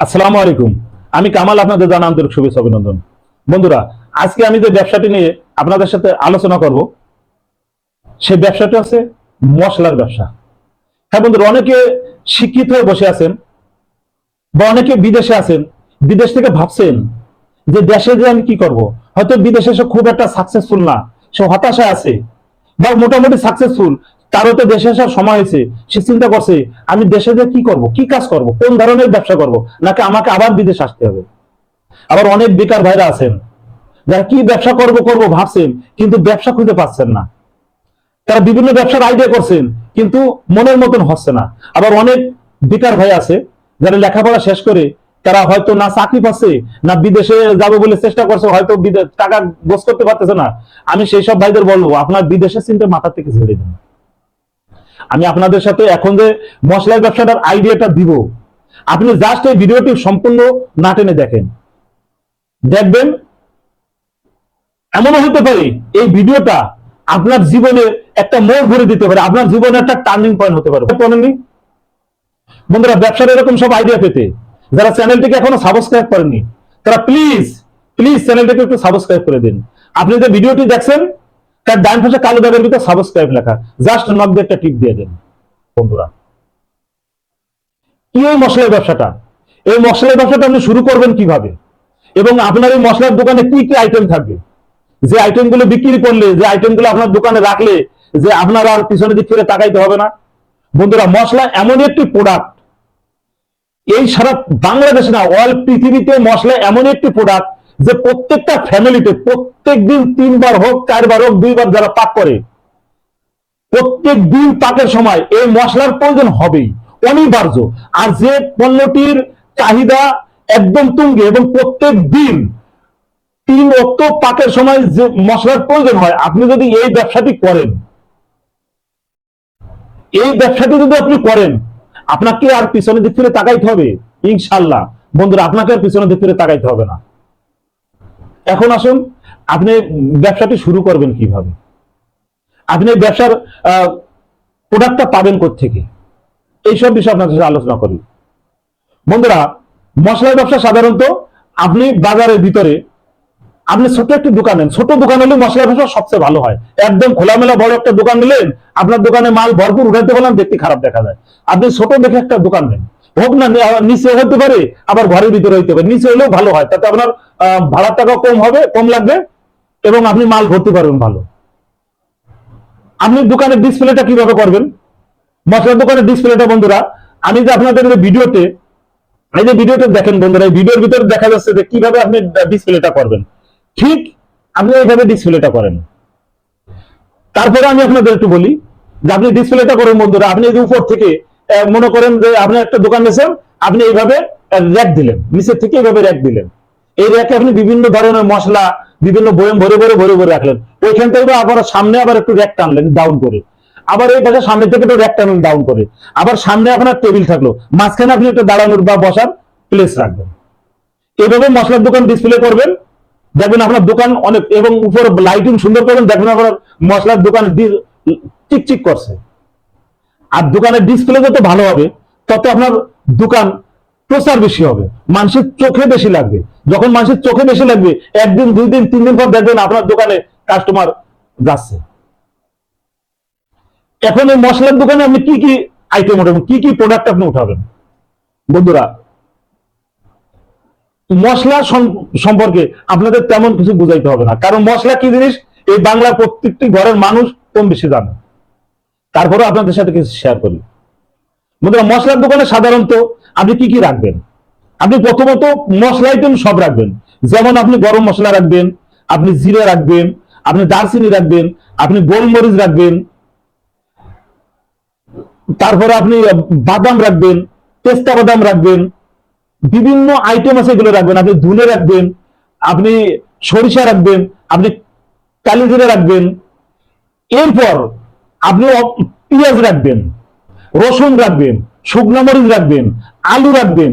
আসসালামু আলাইকুম। আমি কামাল, আপনাদের জানা আন্তরিক শুভেচ্ছা অভিনন্দন। বন্ধুরা, আজকে আমি যে ব্যবসাটি নিয়ে আপনাদের সাথে আলোচনা করব, সেই ব্যবসাটি হচ্ছে মশলার ব্যবসা। হ্যাঁ বন্ধুরা, অনেকে শিক্ষিত হয়ে বসে আছেন বা অনেকে বিদেশে আছেন। বিদেশ থেকে ভাবছেন যে দেশে যে আমি কি করব, হয়তো বিদেশে সে খুব একটা সাকসেসফুল না, সে হতাশায় আছে, বা মোটামুটি সাকসেসফুল, তারও তো দেশে আসার সময় হয়েছে। সে চিন্তা করছে আমি দেশে যে কি করব, কি কাজ করব, কোন ধরনের ব্যবসা করব, নাকি আমাকে আবার বিদেশ আসতে হবে। আবার অনেক বেকার ভাইরা আছেন যারা কি ব্যবসা করব করব ভাবছেন, কিন্তু ব্যবসা খুঁজে পাচ্ছেন না। তারা বিভিন্ন ব্যবসার আইডিয়া করছেন, কিন্তু মনের মতন হচ্ছে না। আবার অনেক বেকার ভাই আছে যারা লেখাপড়া শেষ করে তারা হয়তো না চাকরি পাচ্ছে, না বিদেশে যাবে বলে চেষ্টা করছে, হয়তো টাকা গোছ করতে পারতেছে না। আমি সেই সব ভাইদের বলবো, আপনার বিদেশের চিন্তা মাথা থেকে ছেড়ে দিন। আমি আপনাদের সাথে এখন যে মশলার ব্যবসাটার আইডিয়াটা দিব, আপনি জাস্ট এই ভিডিওটি সম্পূর্ণ না টেনে দেখেন, দেখবেন এমনও হতে পারে এই ভিডিওটা আপনার জীবনে একটা মোড় ঘুরে দিতে পারে, আপনার জীবনে একটা টার্নিং পয়েন্ট হতে পারে। বন্ধুরা, ব্যবসার এরকম সব আইডিয়া পেতে যারা চ্যানেলটিকে এখনো সাবস্ক্রাইব করেননি, তারা প্লিজ প্লিজ চ্যানেলটিকে একটু সাবস্ক্রাইব করে দিন। আপনি যে ভিডিওটি দেখছেন তার ডান পাশে কালো দাগের ভিতরে সাবস্ক্রাইব লেখা, জাস্ট নক দিয়ে একটা টিপ দিয়ে দেন। বন্ধুরা, কি এই মশলার ব্যবসাটা, এই মশলার ব্যবসাটা আপনি শুরু করবেন কিভাবে, এবং আপনার এই মশলার দোকানে কি কি আইটেম থাকবে, যে আইটেমগুলো বিক্রি করলে, যে আইটেমগুলো আপনার দোকানে রাখলে যে আপনার আর পিছনে দিক ফিরে তাকাইতে হবে না। বন্ধুরা, মশলা এমন একটি প্রোডাক্ট, এই সারা বাংলাদেশে না, অল পৃথিবীতে মশলা এমন একটি প্রোডাক্ট যে প্রত্যেকটা ফ্যামিলিতে প্রত্যেক দিন 3 বার হোক, 4 বার হোক, 2 বার যারা পাক করে, প্রত্যেক দিন পাকের সময় এই মশলার প্রয়োজন হবেই, অনিবার্য। আর যে পণ্যটির চাহিদা একদম তুঙ্গে, এবং প্রত্যেক দিন 3 ওয়াক্ত পাকের সময় যে মশলার প্রয়োজন হয়, আপনি যদি এই ব্যবসাটি করেন, এই ব্যবসাটি যদি আপনি করেন, আপনাকে আর পিছনে দিক ফিরে তাকাইতে হবে ইনশাল্লাহ। বন্ধুরা, আপনাকে আর পিছনে দিক ফিরে তাকাইতে হবে না। এখন আসুন, আপনি ব্যবসাটি শুরু করবেন কিভাবে, আপনি ব্যবসার প্রোডাক্টটা পাবেন কোত্থেকে, এইসব বিষয়ে আপনার সাথে আলোচনা করি। বন্ধুরা, মশলার ব্যবসা সাধারণত আপনি বাজারের ভিতরে আপনি ছোট একটি দোকান নেন, ছোট দোকান হলে মশলার ব্যবসা সবচেয়ে ভালো হয়। একদম খোলামেলা বড় একটা দোকান নিলেন, আপনার দোকানে মাল ভরপুর উঠাইতে পারলাম, দেখতে খারাপ দেখা যায়। আপনি ছোট দেখে একটা দোকান নেন, হোক না নিচে হতে পারে, আবার ঘরের ভিতরে হইতে পারে, নিচে হলেও ভালো হয়, তাতে আপনার ভাড়ার টাকা কম হবে, কম লাগবে, এবং আপনি মাল ভরতে পারবেন ভালো। আপনি দোকানের ডিসপ্লেটা কিভাবে করবেন, মশলার দোকানের ডিসপ্লেটা বন্ধুরা, আমি যে আপনাদের ভিডিওতে, এই যে ভিডিওটা দেখেন বন্ধুরা, এই ভিডিওর ভিতরে দেখা যাচ্ছে যে কিভাবে আপনি ডিসপ্লেটা করবেন। ঠিক আপনি এইভাবে ডিসপ্লেটা করেন। তারপরে আমি আপনাদের একটু বলি যে আপনি ডিসপ্লেটা করেন বন্ধুরা, আপনি এই উপর থেকে মনে করেন যে আপনি একটা দোকান নিয়েছেন, আপনি এইভাবে র্যাক দিলেন, নিচের থেকে এইভাবে র্যাক দিলেন। এই র্যাকে আপনি বিভিন্ন ধরনের মশলা বিভিন্ন বয়ম ভরে ভরে ভরে ভরে রাখলেন। ওইখান থেকে আবার সামনে আবার একটু র্যাক টানলেন ডাউন করে, আবার এই পাশে সামনে থেকে একটু র্যাক টানলেন ডাউন করে, আবার সামনে আপনার টেবিল থাকলো, মাঝখানে আপনি একটু দাঁড়ানোর বা বসার প্লেস রাখবেন। এইভাবে মশলার দোকান ডিসপ্লে করবেন, দেখবেন আপনার দোকান অনেক, এবং উপরে লাইটিং সুন্দর করবেন, দেখবেন আপনার মশলার দোকান চিকচিক করছে। আর দোকানের ডিসপ্লে যত ভালো হবে, তত আপনার দোকান প্রচার বেশি হবে, মানুষের চোখে বেশি লাগবে। যখন মানুষের চোখে বেশি লাগবে, 1 দিন 2 দিন 3 দিন পর দেখবেন আপনার দোকানে কাস্টমার যাচ্ছে। এখন এই মশলার দোকানে আপনি কি কি আইটেম উঠাবেন, কি কি প্রোডাক্ট আপনি উঠাবেন। বন্ধুরা, মশলা সম্পর্কে আপনাদের তেমন কিছু বুঝাইতে হবে না, কারণ মশলা কি জিনিস এই বাংলার প্রত্যেকটি ঘরের মানুষ কম বেশি জানে। তারপরে আপনাদের সাথে কিছু শেয়ার করি। বন্ধুরা, মশলার দোকানে সাধারণত আপনি কি কি রাখবেন, আপনি প্রথমত মশলা আইটেম সব রাখবেন। যেমন আপনি গরম মশলা রাখবেন, আপনি জিরে রাখবেন, আপনি দারচিনি রাখবেন, আপনি গোলমরিচ রাখবেন, তারপরে আপনি বাদাম রাখবেন, পেস্তা বাদাম রাখবেন, বিভিন্ন আইটেম আছে এগুলো রাখবেন। আপনি ধুনে রাখবেন, আপনি সরিষা রাখবেন, আপনি কালি জিরে রাখবেন। এরপর আপনি পেঁয়াজ রাখবেন, রসুন রাখবেন, শুকনো মরিচ রাখবেন, আলু রাখবেন।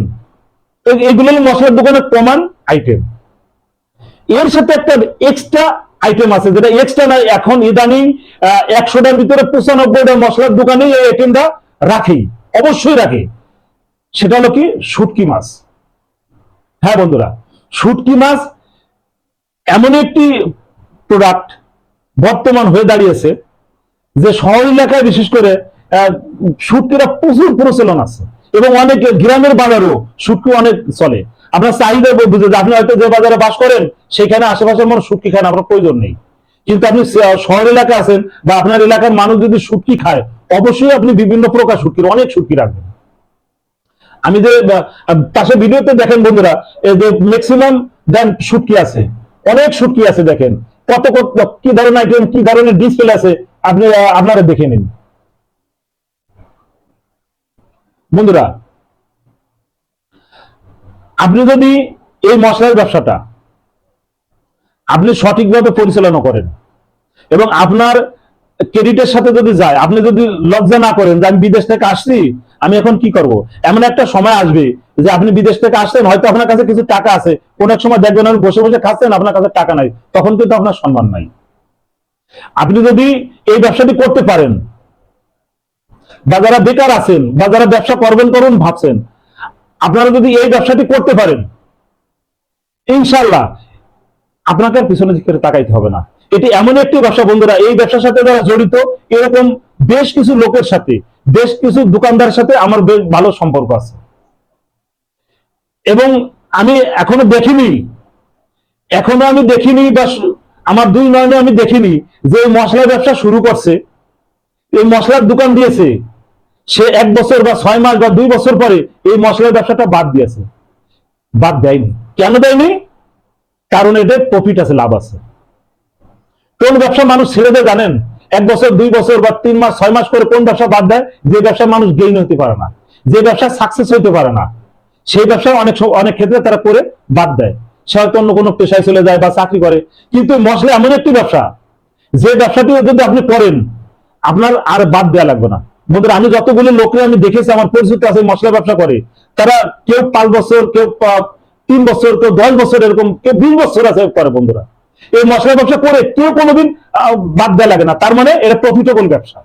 এগুলো মশলার দোকানের কমন আইটেম। এর সাথে একটা এক্সট্রা আইটেম আছে, যেটা এক্সট্রা নাই, এখন ইদানিং 100টার ভিতরে 95টা মশলার দোকানে এই আইটেমটা রাখেই, অবশ্যই রাখে। সেটা হলো কি, শুটকি মাছ। হ্যাঁ বন্ধুরা, শুটকি মাছ এমন একটি প্রোডাক্ট বর্তমান হয়ে দাঁড়িয়েছে যে শহর এলাকায় বিশেষ করে শুটকিরা প্রচুর প্রচলন আছে, এবং অনেক গ্রামের বাজারও শুটকি অনেক চলে। আপনার চাহিদা বুঝে যে আপনি হয়তো যে বাজারে বাস করেন সেখানে আশেপাশের মানুষ শুটকি খান, আপনার প্রয়োজন নেই। কিন্তু আপনি শহর এলাকায় আছেন বা আপনার এলাকার মানুষ যদি শুটকি খায়, অবশ্যই আপনি বিভিন্ন প্রকার শুটকির অনেক শুটকি রাখবেন। আমি যে পাশে ভিডিওতে দেখেন বন্ধুরা, যে ম্যাক্সিমাম দেন শুটকি আছে, অনেক শুটকি আছে, দেখেন কত কত কি ধরনের আইটেম, কি ধরনের ডিসপ্লে আছে, আপনি আপনারা দেখে নিন বন্ধুরা। আপনি যদি এই মশলার ব্যবসাটা আপনি সঠিকভাবে পরিচালনা করেন এবং আপনার ক্রেডিটের সাথে যদি যায়, আপনি যদি লজ্জা না করেন যে আমি বিদেশ থেকে আসছি, আমি এখন কি করব, এমন একটা সময় আসবে যে আপনি বিদেশ থেকে আসছেন, হয়তো আপনার কাছে কিছু টাকা আছে, কোন এক সময় দেখবেন আপনি বসে বসে খাচ্ছেন, আপনার কাছে টাকা নাই, তখন কিন্তু আপনার সম্মান নাই। আপনি যদি এই ব্যবসাটি করতে পারেন, বা যারা বেকার আছেন বা যারা ব্যবসা করবেন করুন ভাবছেন, আপনারা যদি এই ব্যবসাটি করতে পারেন, ইনশাল্লাহ আপনাকে আর পিছনে দিকে তাকাইতে হবে না। এটি এমন একটি ব্যবসা বন্ধুরা, এই ব্যবসার সাথে যারা জড়িত, এরকম বেশ কিছু লোকের সাথে, বেশ কিছু দোকানদারের সাথে আমার বেশ ভালো সম্পর্ক আছে, এবং আমি এখনো আমি দেখিনি বা আমার দুই নয়নে আমি দেখিনি যে মশলা ব্যবসা শুরু করছে, এই মশলার দোকান দিয়েছে, সে 1 বছর বা 6 মাস বা 2 বছর পরে এই মশলার ব্যবসাটা বাদ দিয়েছে। বাদ দেয়নি, কেন দেয়নি? কারণ এতে প্রফিট আছে, লাভ আছে। কোন ব্যবসা মানুষ ছেড়ে দেয় জানেন? 1 বছর 2 বছর বা 3 মাস 6 মাস করে কোন ব্যবসা বাদ দেয়? যে ব্যবসা মানুষ গেইন হতে পারে না, যে ব্যবসা সাকসেস হতে পারে না, সেই ব্যবসা অনেক ক্ষেত্রে তারা করে বাদ দেয়। সে হয়তো অন্য কোনো পেশায় চলে যায় বা চাকরি করে। কিন্তু মশলা এমন একটি ব্যবসা, যে ব্যবসাটি যদি আপনি করেন, আপনার আর বাদ দেওয়া লাগবে না বন্ধুরা। আমি যতগুলো লোককে আমি দেখেছি, আমার পরিচিত আছে মশলা ব্যবসা করে, তারা কেউ 5 বছর, কেউ 3 বছর, কেউ 10 বছর, এরকম কেউ 20 বছর আছে করে বন্ধুরা। এই মশলা ব্যবসা করে কেউ কোনোদিন বাদ দেওয়া লাগে না, তার মানে এটা প্রফিটেবল ব্যবসা।